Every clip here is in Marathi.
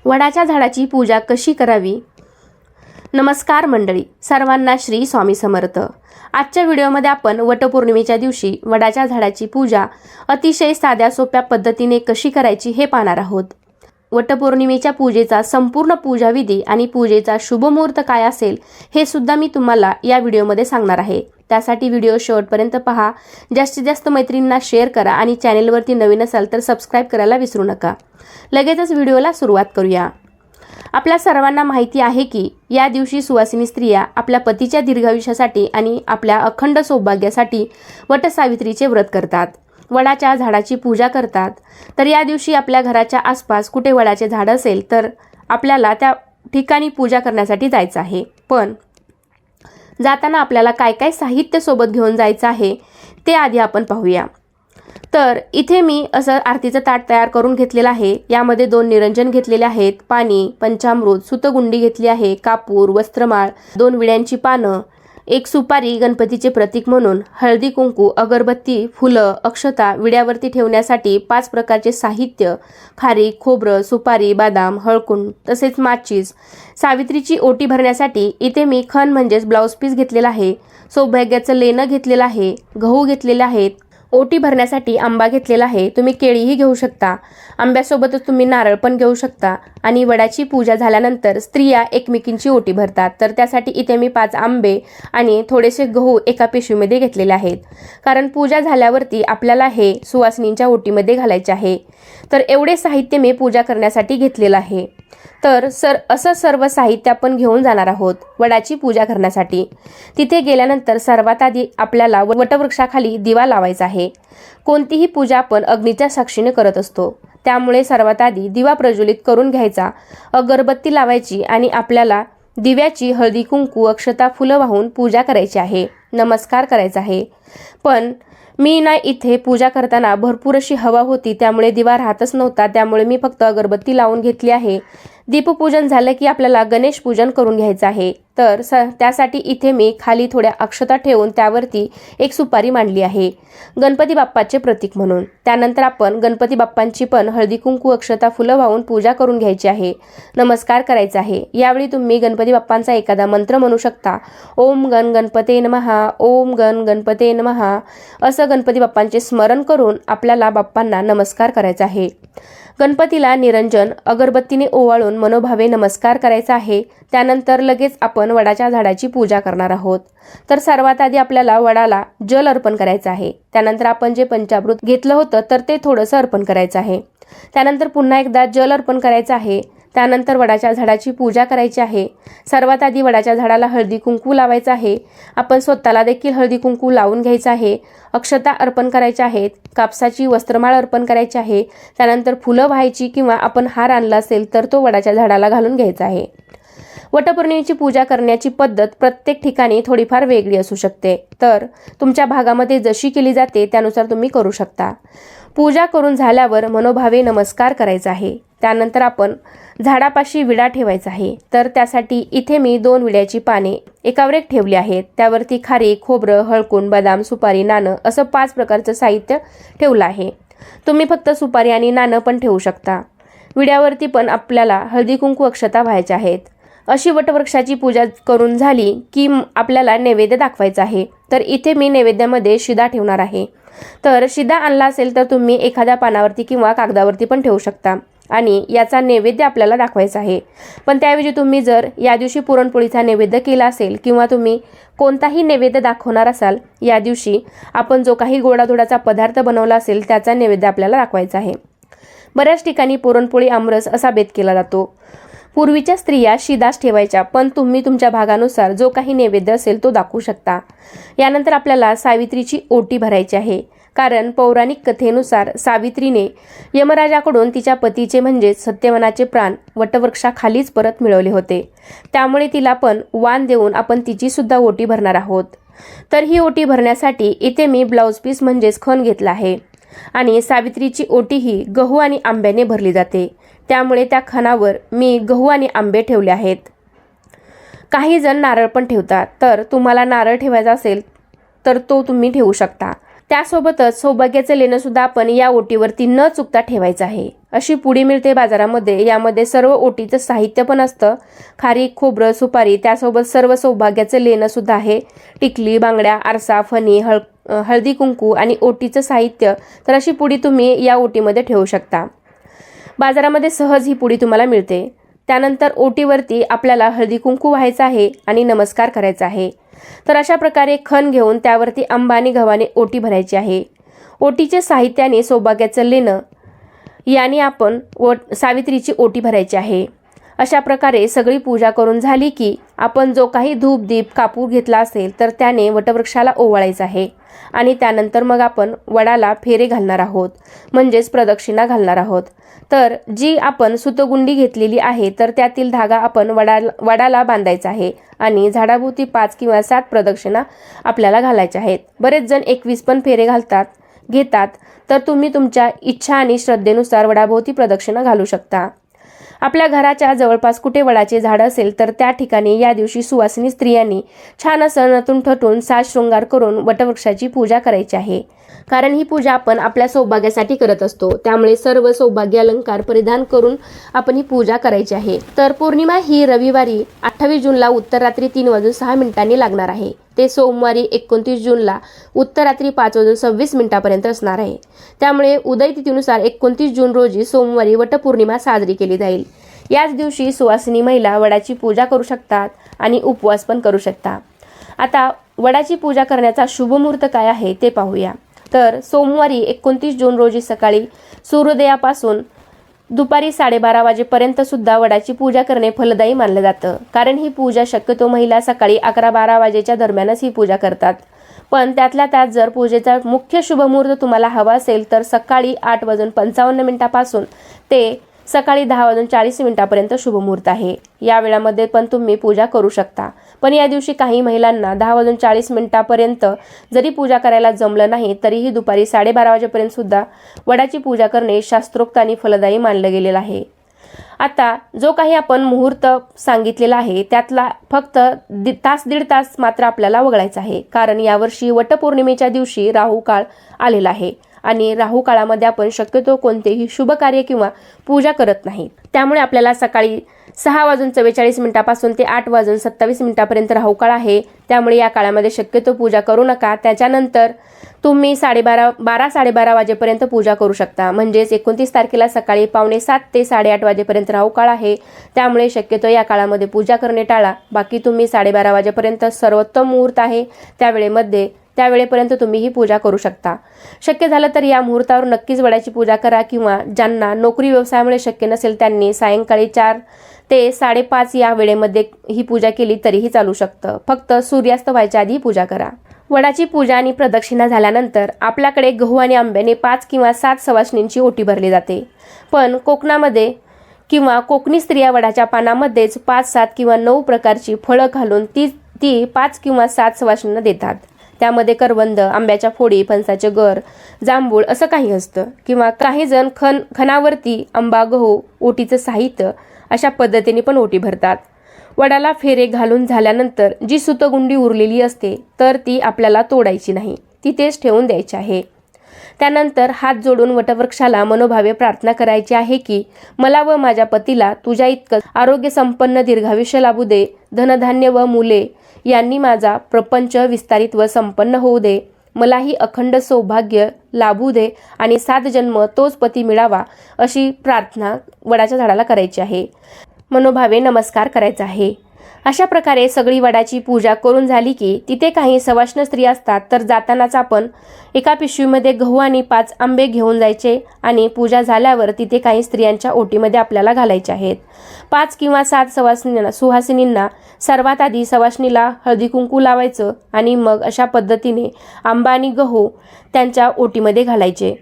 वडाच्या झाडाची पूजा कशी करावी? नमस्कार मंडळी, सर्वांना श्री स्वामी समर्थ. आजच्या व्हिडिओमध्ये आपण वटपौर्णिमेच्या दिवशी वडाच्या झाडाची पूजा अतिशय साध्या सोप्या पद्धतीने कशी करायची हे पाहणार आहोत. वटपौर्णिमेच्या पूजेचा संपूर्ण पूजाविधी आणि पूजेचा शुभ मुहूर्त काय असेल हे सुद्धा मी तुम्हाला या व्हिडिओमध्ये सांगणार आहे. त्यासाठी व्हिडिओ शेवटपर्यंत पहा. जास्तीत जास्त मैत्रिणींना शेअर करा आणि चॅनेलवरती नवीन असाल तर सबस्क्राईब करायला विसरू नका. लगेचच व्हिडिओला सुरुवात करूया. आपल्या सर्वांना माहिती आहे की या दिवशी सुवासिनी स्त्रिया आपल्या पतीच्या दीर्घायुष्यासाठी आणि आपल्या अखंड सौभाग्यासाठी वटसावित्रीचे व्रत करतात. वडाच्या झाडाची पूजा करतात. तर या दिवशी आपल्या घराच्या आसपास कुठे वडाचे झाड असेल तर आपल्याला त्या ठिकाणी पूजा करण्यासाठी जायचं आहे. पण जाताना आपल्याला काय काय साहित्य सोबत घेऊन जायचं आहे ते आधी आपण पाहूया. तर इथे मी असं आरतीचं ताट तयार करून घेतलेलं आहे. यामध्ये 2 निरंजन घेतलेले आहेत, पाणी, पंचामृत, सुतगुंडी घेतली आहे, कापूर, वस्त्रमाळ, 2 विड्यांची पानं, 1 सुपारी गणपतीचे प्रतीक म्हणून, हळदी कुंकू, अगरबत्ती, फुलं, अक्षता, विड्यावरती ठेवण्यासाठी 5 प्रकारचे साहित्य, खारीक, खोबरं, सुपारी, बदाम, हळकुंड, तसेच माचीस. सावित्रीची ओटी भरण्यासाठी इथे मी खण म्हणजेच ब्लाऊज पीस घेतलेला आहे, सौभाग्याचं लेणं घेतलेलं आहे, गहू घेतलेले आहेत, ओटी भरण्यासाठी आंबा घेतलेला आहे. तुम्ही केळीही घेऊ शकता. आंब्यासोबतच तुम्ही नारळ पण घेऊ शकता. आणि वडाची पूजा झाल्यानंतर स्त्रिया एकमेकींची ओटी भरतात. तर त्यासाठी इथे मी 5 आंबे आणि थोडेसे गहू एका पिशवीमध्ये घेतलेले आहेत. कारण पूजा झाल्यावरती आपल्याला हे सुवासिनींच्या ओटीमध्ये घालायचे आहे. तर एवढे साहित्य मी पूजा करण्यासाठी घेतलेलं आहे. तर असं सर्व साहित्य आपण घेऊन जाणार आहोत वडाची पूजा करण्यासाठी. तिथे गेल्यानंतर सर्वात आधी आपल्याला वटवृक्षाखाली दिवा लावायचा आहे. कोणतीही पूजा आपण अग्नीच्या साक्षीने करत असतो. त्यामुळे सर्वात आधी दिवा प्रज्वलित करून घ्यायचा, अगरबत्ती लावायची आणि आपल्याला दिव्याची हळदी कुंकू, अक्षता, फुलं वाहून पूजा करायची आहे, नमस्कार करायचा आहे. पण मी इथे पूजा करताना भरपूर अशी हवा होती, त्यामुळे दिवा राहतच नव्हता. त्यामुळे मी फक्त अगरबत्ती लावून घेतली आहे. दीपपूजन झालं की आपल्याला गणेश पूजन करून घ्यायचं आहे. तर त्यासाठी इथे मी खाली थोड्या अक्षता ठेवून त्यावरती 1 सुपारी मांडली आहे, गणपती बाप्पाचे प्रतीक म्हणून. त्यानंतर आपण गणपती बाप्पांची पण हळदी कुंकू, अक्षता, फुलं वाहून पूजा करून घ्यायची आहे, नमस्कार करायचा आहे. यावेळी तुम्ही गणपती बाप्पांचा एखादा मंत्र म्हणू शकता. ओम गण गणपते नमः, ओम गण गणपते नमः, असं गणपती बाप्पांचे स्मरण करून आपल्याला बाप्पांना नमस्कार करायचा आहे. गणपतीला निरंजन अगरबत्तीने ओवाळून मनोभावे नमस्कार करायचा आहे. त्यानंतर लगेच आपण वडाच्या झाडाची पूजा करणार आहोत. तर सर्वात आधी आपल्याला वडाला जल अर्पण करायचं आहे. त्यानंतर आपण जे पंचामृत घेतलं होतं तर ते थोडंसं अर्पण करायचं आहे. त्यानंतर पुन्हा एकदा जल अर्पण करायचं आहे. त्यानंतर वडाच्या झाडाची पूजा करायची आहे. सर्वात आधी वडाच्या झाडाला हळदी कुंकू लावायचं आहे. आपण स्वतःला देखील हळदी कुंकू लावून घ्यायचं आहे. अक्षता अर्पण करायच्या आहेत, कापसाची वस्त्रमाळ अर्पण करायची आहे. त्यानंतर फुलं व्हायची किंवा आपण हार आणला असेल तर तो वडाच्या झाडाला घालून घ्यायचा आहे. वटपौर्णिमेची पूजा करण्याची पद्धत प्रत्येक ठिकाणी थोडीफार वेगळी असू शकते. तर तुमच्या भागामध्ये जशी केली जाते त्यानुसार तुम्ही करू शकता. पूजा करून झाल्यावर मनोभावे नमस्कार करायचा आहे. त्यानंतर आपण झाडापाशी विडा ठेवायचा आहे. तर त्यासाठी इथे मी 2 विड्याची पाने एकावर एक ठेवली आहेत. त्यावरती खारीक, खोबरं, हळकुंड, बदाम, सुपारी, नाणं असं 5 प्रकारचं साहित्य ठेवलं आहे. तुम्ही फक्त सुपारी आणि नाणं पण ठेवू शकता. विड्यावरती पण आपल्याला हळदी कुंकू, अक्षता व्हायच्या आहेत. अशी वटवृक्षाची पूजा करून झाली की आपल्याला नैवेद्य दाखवायचा आहे. तर इथे मी नैवेद्यामध्ये शिदा ठेवणार आहे. तर शिदा आणला असेल तर तुम्ही एखाद्या पानावरती किंवा कागदावरती पण ठेवू शकता आणि याचा नैवेद्य आपल्याला दाखवायचा आहे. पण त्याऐवजी तुम्ही जर या दिवशी पुरणपोळीचा नैवेद्य केला असेल किंवा तुम्ही कोणताही नैवेद्य दाखवणार असाल, या दिवशी आपण जो काही गोडाधोडाचा पदार्थ बनवला असेल त्याचा नैवेद्य आपल्याला दाखवायचा आहे. बऱ्याच ठिकाणी पुरणपोळी, आमरस असा बेत केला जातो. पूर्वीच्या स्त्रिया शिदाच ठेवायच्या, पण तुम्ही तुमच्या भागानुसार जो काही नैवेद्य असेल तो दाखवू शकता. यानंतर आपल्याला सावित्रीची ओटी भरायची आहे. कारण पौराणिक कथेनुसार सावित्रीने यमराजाकडून तिच्या पतीचे म्हणजेच सत्यवानाचे प्राण वटवृक्षाखालीच परत मिळवले होते. त्यामुळे तिला पण वाण देऊन आपण तिची सुद्धा ओटी भरणार आहोत. तर ही ओटी भरण्यासाठी इथे मी ब्लाऊज पीस म्हणजेच खण घेतला आहे. आणि सावित्रीची ओटी ही गहू आणि आंब्याने भरली जाते. त्यामुळे त्या खणावर मी गहू आणि आंबे ठेवले आहेत. काही जण नारळ पण ठेवतात. तर तुम्हाला नारळ ठेवायचा असेल तर तो तुम्ही ठेवू शकता. त्यासोबतच सौभाग्याचं लेणं सुद्धा आपण या ओटीवरती न चुकता ठेवायचं आहे. अशी पुडी मिळते बाजारामध्ये। यामध्ये सर्व ओटीचं साहित्य पण असतं, खारीक, खोबरं, सुपारी, त्यासोबत सर्व सौभाग्याचं लेणं सुद्धा आहे, टिकली, बांगड्या, आरसा, फणी, हळदी कुंकू आणि ओटीचं साहित्य। तर अशी पुडी तुम्ही या ओटीमध्ये ठेवू शकता। बाजारामध्ये सहज ही पुडी तुम्हाला मिळते। त्यानंतर ओटीवरती आपल्याला हळदी कुंकू व्हायचं आहे आणि नमस्कार करायचा आहे। तर अशा प्रकारे खण घेऊन त्यावरती आंबा आणि गव्हाने ओटी भरायची आहे। ओटीचे साहित्याने सौभाग्याचं लेणं याने आपण सावित्रीची ओटी भरायची आहे। अशा प्रकारे सगळी पूजा करून झाली की आपण जो काही धूप दीप कापूर घेतला असेल तर त्याने वटवृक्षाला ओवाळायचं आहे आणि त्यानंतर मग आपण वडाला फेरे घालणार आहोत, म्हणजेच प्रदक्षिणा घालणार आहोत। तर जी आपण सुतगुंडी घेतलेली आहे तर त्यातील धागा आपण वडाला बांधायचा आहे आणि झाडाभोवती 5 किंवा 7 प्रदक्षिणा आपल्याला घालायच्या आहेत। बरेच जण 21 पण फेरे घेतात, तर तुम्ही तुमच्या इच्छा आणि श्रद्धेनुसार वडाभोवती प्रदक्षिणा घालू शकता। आपल्या घराच्या जवळपास कुठे वडाचे झाड असेल तर त्या ठिकाणी या दिवशी सुवासिनी स्त्रियांनी छान असं नटून थटून साज शृंगार करून वटवृक्षाची पूजा करायची आहे। कारण ही पूजा आपण आपल्या सौभाग्यासाठी करत असतो, त्यामुळे सर्व सौभाग्य अलंकार परिधान करून आपण ही पूजा करायची आहे। तर पौर्णिमा ही रविवारी 28 जूनला उत्तर रात्री 3:06 लागणार आहे, ते सोमवारी 29 जूनला उत्तर रात्री 5:26 असणार आहे। त्यामुळे उदय तिथीनुसार 29 जून रोजी सोमवारी वटपौर्णिमा साजरी केली जाईल। याच दिवशी सुवासिनी महिला वडाची पूजा करू शकतात आणि उपवास पण करू शकतात। आता वडाची पूजा करण्याचा शुभ मुहूर्त काय आहे ते पाहूया। तर सोमवारी 29 जून रोजी सकाळी सूर्योदयापासून दुपारी 12:30 वाजेपर्यंत सुद्धा वडाची पूजा करणे फलदायी मानलं जातं। कारण ही पूजा शक्यतो महिला सकाळी 11-12 वाजेच्या दरम्यानच ही पूजा करतात। पण त्यातल्या त्यात जर पूजेचा मुख्य शुभ मुहूर्त तुम्हाला हवा असेल तर सकाळी 8:55 ते सकाळी 10:40 शुभ मुहूर्त आहे। या वेळामध्ये पण तुम्ही पूजा करू शकता। पण या दिवशी काही महिलांना 10:40 जरी पूजा करायला जमलं नाही तरीही दुपारी 12:30 वाजेपर्यंत सुद्धा वडाची पूजा करणे शास्त्रोक्त आणि फलदायी मानलं गेलेलं आहे। आता जो काही आपण मुहूर्त सांगितलेला आहे त्यातला फक्त दीड तास मात्र आपल्याला वगळायचा आहे। कारण यावर्षी वटपौर्णिमेच्या दिवशी राहू काळ आलेला आहे आणि राहू काळामध्ये आपण शक्यतो कोणतेही शुभ कार्य किंवा पूजा करत नाही। त्यामुळे आपल्याला सकाळी 6:44 पासून ते 8:27 राहू काळ आहे। त्यामुळे या काळामध्ये शक्यतो पूजा करू नका। त्याच्यानंतर तुम्ही 12:30 वाजेपर्यंत पूजा करू शकता, म्हणजेच 29 तारखेला सकाळी 7:15 ते 8:30 वाजेपर्यंत राहू काळ आहे। त्यामुळे शक्यतो या काळामध्ये पूजा करणे टाळा। बाकी तुम्ही 12:30 वाजेपर्यंत सर्वोत्तम मुहूर्त आहे, त्यावेळेपर्यंत तुम्ही ही पूजा करू शकता। शक्य झालं तर या मुहूर्तावर नक्कीच वडाची पूजा करा, किंवा ज्यांना नोकरी व्यवसायामुळे शक्य नसेल त्यांनी सायंकाळी 4 ते 5:30 या वेळेमध्ये ही पूजा केली तरीही चालू शकतं। फक्त सूर्यास्त व्हायच्या आधी पूजा करा। वडाची पूजा आणि प्रदक्षिणा झाल्यानंतर आपल्याकडे गहू आणि आंब्याने 5 किंवा 7 सवासणींची ओटी भरली जाते। पण कोकणामध्ये किंवा कोकणी स्त्रिया वडाच्या पानामध्येच 5, 7 किंवा 9 प्रकारची फळं घालून ती 5 किंवा 7 सवासणींना देतात। त्यामध्ये करवंद, आंब्याच्या फोडी, फणसाचे गर, जांभूळ असं काही असतं, किंवा काही जण खणावरती आंबा, गहू, ओटीचं साहित्य अशा पद्धतीने पण ओटी भरतात। वडाला फेरे घालून झाल्यानंतर जी सुतगुंडी उरलेली असते तर ती आपल्याला तोडायची नाही, तिथेच ठेवून द्यायची आहे। त्यानंतर हात जोडून वटवृक्षाला मनोभावे प्रार्थना करायची आहे की मला व माझ्या पतीला तुझ्या इतकं आरोग्य संपन्न दीर्घायुष्य लाभू दे, धनधान्य व मुले यांनी माझा प्रपंच विस्तारित व संपन्न होऊ दे, मलाही अखंड सौभाग्य लाभू दे आणि 7 जन्म तोच पती मिळावा, अशी प्रार्थना वडाच्या झाडाला करायची आहे। मनोभावे नमस्कार करायचा आहे। अशा प्रकारे सगळी वडाची पूजा करून झाली की तिथे काही सवाष्ण स्त्री असतात, तर जातानाच आपण एका पिशवीमध्ये गहू आणि 5 आंबे घेऊन जायचे आणि पूजा झाल्यावर तिथे काही स्त्रियांच्या ओटीमध्ये आपल्याला घालायचे आहेत। 5 किंवा 7 सुहासिनींना सर्वात आधी सवाष्णीला हळदी कुंकू लावायचं आणि मग अशा पद्धतीने आंबा आणि गहू त्यांच्या ओटीमध्ये घालायचे।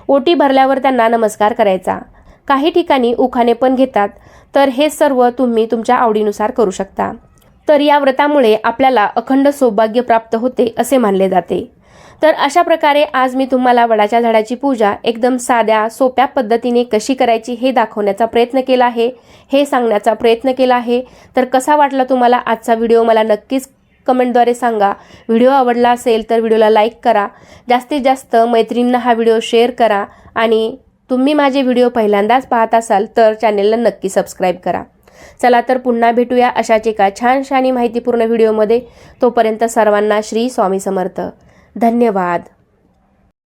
ओटी भरल्यावर त्यांना नमस्कार करायचा। काही ठिकाणी उखाणे पण घेतात, तर हे सर्व तुम्ही तुमच्या आवडीनुसार करू शकता। तर या व्रतामुळे आपल्याला अखंड सौभाग्य प्राप्त होते असे मानले जाते। तर अशा प्रकारे आज मी तुम्हाला वडाच्या झाडाची पूजा एकदम साध्या सोप्या पद्धतीने कशी करायची हे दाखवण्याचा प्रयत्न केला आहे, हे सांगण्याचा प्रयत्न केला आहे। तर कसा वाटला तुम्हाला आजचा व्हिडिओ मला नक्कीच कमेंटद्वारे सांगा। व्हिडिओ आवडला असेल तर व्हिडिओला लाईक करा, जास्तीत जास्त मैत्रिणींना हा व्हिडिओ शेअर करा आणि तुम्ही माझे व्हिडिओ पहिल्यांदाच पाहत असाल तर चॅनेलला नक्की सबस्क्राईब करा. चला तर पुन्हा भेटूया अशाच एका छानशा आणि माहितीपूर्ण व्हिडिओमध्ये. तोपर्यंत सर्वांना श्री स्वामी समर्थ. धन्यवाद.